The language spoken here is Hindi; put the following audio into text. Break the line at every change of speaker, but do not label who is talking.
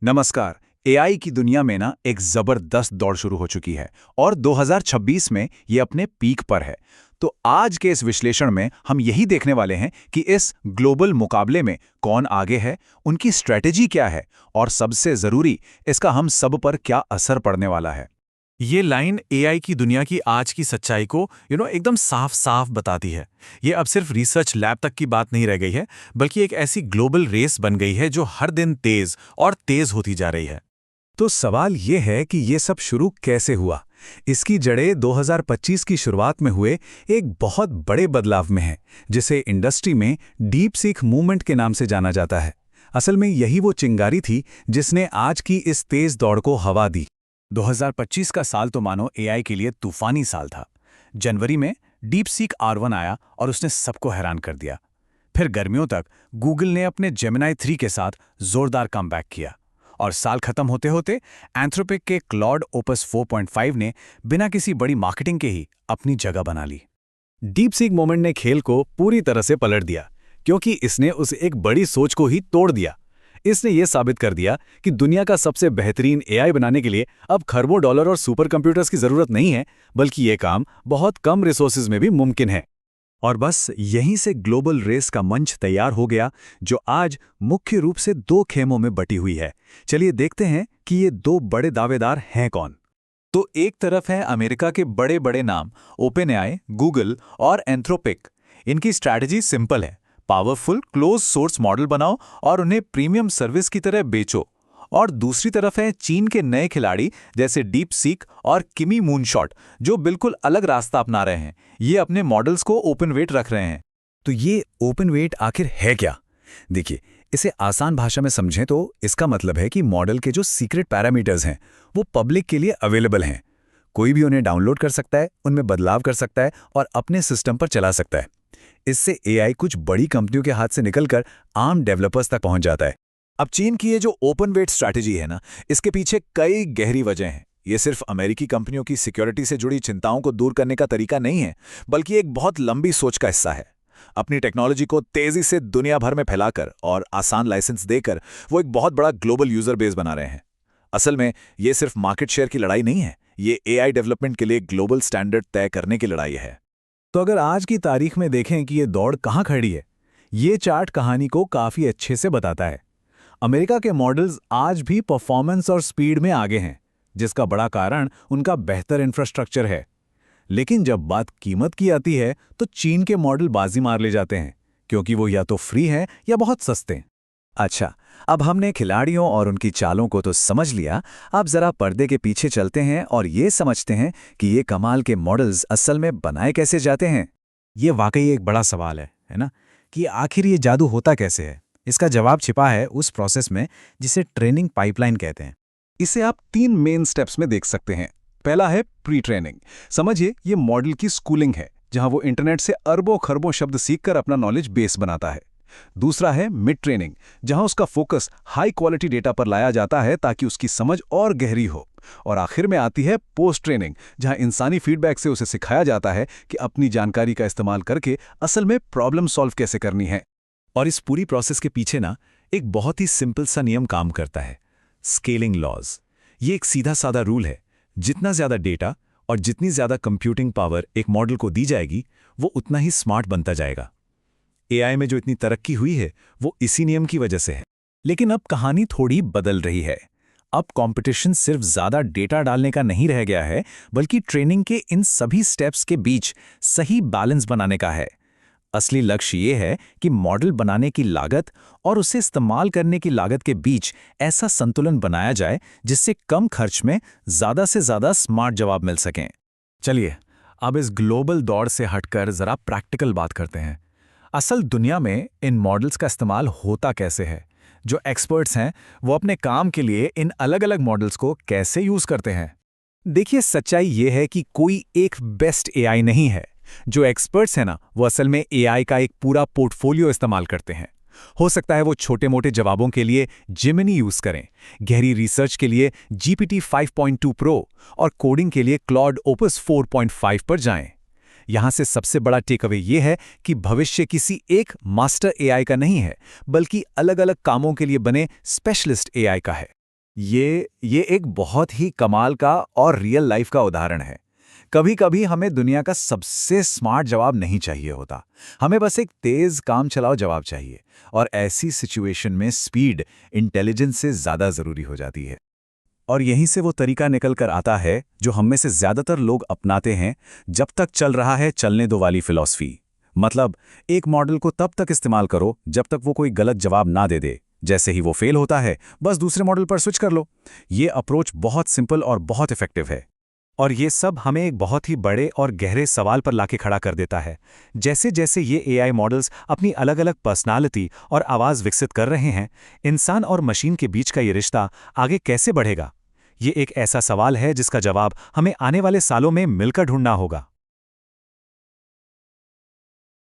नमस्कार। एआई की दुनिया में ना एक जबरदस्त दौड़ शुरू हो चुकी है और 2026 में ये अपने पीक पर है। तो आज के इस विश्लेषण में हम यही देखने वाले हैं कि इस ग्लोबल मुकाबले में कौन आगे है, उनकी स्ट्रैटेजी क्या है और सबसे जरूरी, इसका हम सब पर क्या असर पड़ने वाला है।
ये लाइन एआई की दुनिया की आज की सच्चाई को एकदम साफ साफ बताती है। ये अब सिर्फ रिसर्च लैब तक की बात नहीं रह गई है, बल्कि एक ऐसी ग्लोबल रेस बन गई है जो हर दिन तेज और तेज होती जा रही है।
तो सवाल ये है कि ये सब शुरू कैसे हुआ। इसकी जड़ें 2025 की शुरुआत में हुए एक बहुत बड़े बदलाव में है, जिसे इंडस्ट्री में डीप सीक मूवमेंट के नाम से जाना जाता है। असल में यही वो चिंगारी थी जिसने आज की इस तेज दौड़ को हवा दी।
2025 का साल तो मानो एआई के लिए तूफानी साल था। जनवरी में डीप सीक R1 आया और उसने सबको हैरान कर दिया। फिर गर्मियों तक गूगल ने अपने जेमिनी 3 के साथ जोरदार कमबैक किया और साल खत्म होते होते एंथ्रोपिक के क्लॉड ओपस 4.5 ने बिना किसी बड़ी मार्केटिंग के ही अपनी जगह बना ली।
डीप सीक मूवमेंट ने खेल को पूरी तरह से पलट दिया, क्योंकि इसने उस एक बड़ी सोच को ही तोड़ दिया। इसने ये साबित कर दिया कि दुनिया का सबसे बेहतरीन एआई बनाने के लिए अब खरबों डॉलर और सुपर कंप्यूटर्स की जरूरत नहीं है, बल्कि ये काम बहुत कम रिसोर्सेज में भी मुमकिन है।
और बस यहीं से ग्लोबल रेस का मंच तैयार हो गया, जो आज मुख्य रूप से दो खेमों में बटी हुई है। चलिए देखते हैं कि ये दो बड़े दावेदार हैं कौन। तो एक तरफ है अमेरिका के बड़े बड़े नाम ओपनएआई, गूगल और एंथ्रोपिक। इनकी स्ट्रैटेजी सिंपल है, पावरफुल क्लोज सोर्स मॉडल बनाओ और उन्हें प्रीमियम सर्विस की तरह बेचो। और दूसरी तरफ है चीन के नए खिलाड़ी जैसे डीप सीक और किमी मूनशॉट, जो बिल्कुल अलग रास्ता अपना रहे हैं। ये अपने मॉडल्स को ओपन वेट रख रहे हैं।
तो ये ओपन वेट आखिर है क्या? देखिए, इसे आसान भाषा में समझें तो इसका मतलब है कि मॉडल के जो सीक्रेट पैरामीटर्स हैं वो पब्लिक के लिए अवेलेबल हैं। कोई भी उन्हें डाउनलोड कर सकता है, उनमें बदलाव कर सकता है और अपने सिस्टम पर चला सकता है। इससे एआई कुछ बड़ी कंपनियों के हाथ से निकलकर आम डेवलपर्स तक पहुंच जाता है।
अब चीन की ये जो ओपन वेट स्ट्रैटेजी है ना, इसके पीछे कई गहरी वजह हैं। ये सिर्फ अमेरिकी कंपनियों की सिक्योरिटी से जुड़ी चिंताओं को दूर करने का तरीका नहीं है, बल्कि एक बहुत लंबी सोच का हिस्सा है। अपनी टेक्नोलॉजी को तेजी से दुनिया भर में फैलाकर और आसान लाइसेंस देकर वो एक बहुत बड़ा ग्लोबल यूजर बेस बना रहे हैं। असल में ये सिर्फ मार्केट शेयर की लड़ाई नहीं है, ये एआई डेवलपमेंट के लिए ग्लोबल स्टैंडर्ड तय करने की लड़ाई है।
तो अगर आज की तारीख में देखें कि ये दौड़ कहाँ खड़ी है, ये चार्ट कहानी को काफी अच्छे से बताता है। अमेरिका के मॉडल्स आज भी परफॉर्मेंस और स्पीड में आगे हैं, जिसका बड़ा कारण उनका बेहतर इंफ्रास्ट्रक्चर है। लेकिन जब बात कीमत की आती है तो चीन के मॉडल बाजी मार ले जाते हैं, क्योंकि वो या तो फ्री हैं या बहुत सस्ते हैं।
अच्छा, अब हमने खिलाड़ियों और उनकी चालों को तो समझ लिया। अब जरा पर्दे के पीछे चलते हैं और ये समझते हैं कि ये कमाल के मॉडल्स असल में बनाए कैसे जाते हैं।
ये वाकई एक बड़ा सवाल है ना, कि आखिर ये जादू होता कैसे है। इसका जवाब छिपा है उस प्रोसेस में जिसे ट्रेनिंग पाइपलाइन कहते हैं।
इसे आप 3 मेन स्टेप्स में देख सकते हैं। पहला है प्री ट्रेनिंग। समझिए, ये मॉडल की स्कूलिंग है, जहां वो इंटरनेट से अरबों खरबों शब्द सीखकर अपना नॉलेज बेस बनाता है। दूसरा है मिड ट्रेनिंग, जहां उसका फोकस हाई क्वालिटी डेटा पर लाया जाता है ताकि उसकी समझ और गहरी हो। और आखिर में आती है पोस्ट ट्रेनिंग, जहां इंसानी फीडबैक से उसे सिखाया जाता है कि अपनी जानकारी का इस्तेमाल करके असल में प्रॉब्लम सॉल्व कैसे करनी है।
और इस पूरी प्रोसेस के पीछे ना एक बहुत ही सिंपल सा नियम काम करता है, स्केलिंग लॉज। ये एक सीधा साधा रूल है, जितना ज्यादा डेटा और जितनी ज्यादा कंप्यूटिंग पावर एक मॉडल को दी जाएगी, वो उतना ही स्मार्ट बनता जाएगा। एआई में जो इतनी तरक्की हुई है वो इसी नियम की वजह से है। लेकिन अब कहानी थोड़ी बदल रही है। अब कंपटीशन सिर्फ ज्यादा डेटा डालने का नहीं रह गया है, बल्कि ट्रेनिंग के इन सभी स्टेप्स के बीच सही बैलेंस बनाने का है। असली लक्ष्य ये है कि मॉडल बनाने की लागत और उसे इस्तेमाल करने की लागत के बीच ऐसा संतुलन बनाया जाए जिससे कम खर्च में ज्यादा से ज्यादा स्मार्ट जवाब मिल सकें।
चलिए, अब इस ग्लोबल दौड़ से हटकर जरा प्रैक्टिकल बात करते हैं। असल दुनिया में इन मॉडल्स का इस्तेमाल होता कैसे है? जो एक्सपर्ट्स हैं वो अपने काम के लिए इन अलग अलग मॉडल्स को कैसे यूज करते हैं?
देखिए, सच्चाई ये है कि कोई एक बेस्ट एआई नहीं है। जो एक्सपर्ट्स हैं ना, वो असल में एआई का एक पूरा पोर्टफोलियो इस्तेमाल करते हैं। हो सकता है वो छोटे मोटे जवाबों के लिए जेमिनी यूज करें, गहरी रिसर्च के लिए GPT 5.2 प्रो और कोडिंग के लिए क्लॉड ओपस 4.5 पर जाएं। यहां से सबसे बड़ा टेकअवे ये है कि भविष्य किसी एक मास्टर एआई का नहीं है, बल्कि अलग अलग कामों के लिए बने स्पेशलिस्ट एआई का है।
ये एक बहुत ही कमाल का और रियल लाइफ का उदाहरण है। कभी कभी हमें दुनिया का सबसे स्मार्ट जवाब नहीं चाहिए होता, हमें बस एक तेज काम चलाओ जवाब चाहिए, और ऐसी सिचुएशन में स्पीड इंटेलिजेंस से ज़्यादा ज़रूरी हो जाती है।
और यहीं से वो तरीका निकल कर आता है जो हम में से ज़्यादातर लोग अपनाते हैं, जब तक चल रहा है चलने दो वाली फिलॉसफी। मतलब एक मॉडल को तब तक इस्तेमाल करो जब तक वो कोई गलत जवाब ना दे दे। जैसे ही वो फेल होता है, बस दूसरे मॉडल पर स्विच कर लो। ये अप्रोच बहुत सिंपल और बहुत इफेक्टिव है।
और ये सब हमें एक बहुत ही बड़े और गहरे सवाल पर लाके खड़ा कर देता है। जैसे जैसे ये एआई मॉडल्स अपनी अलग-अलग पर्सनालिटी और आवाज़ विकसित कर रहे हैं, इंसान और मशीन के बीच का ये रिश्ता आगे कैसे बढ़ेगा? ये एक ऐसा सवाल है जिसका जवाब हमें आने वाले सालों में मिलकर ढूंढना होगा।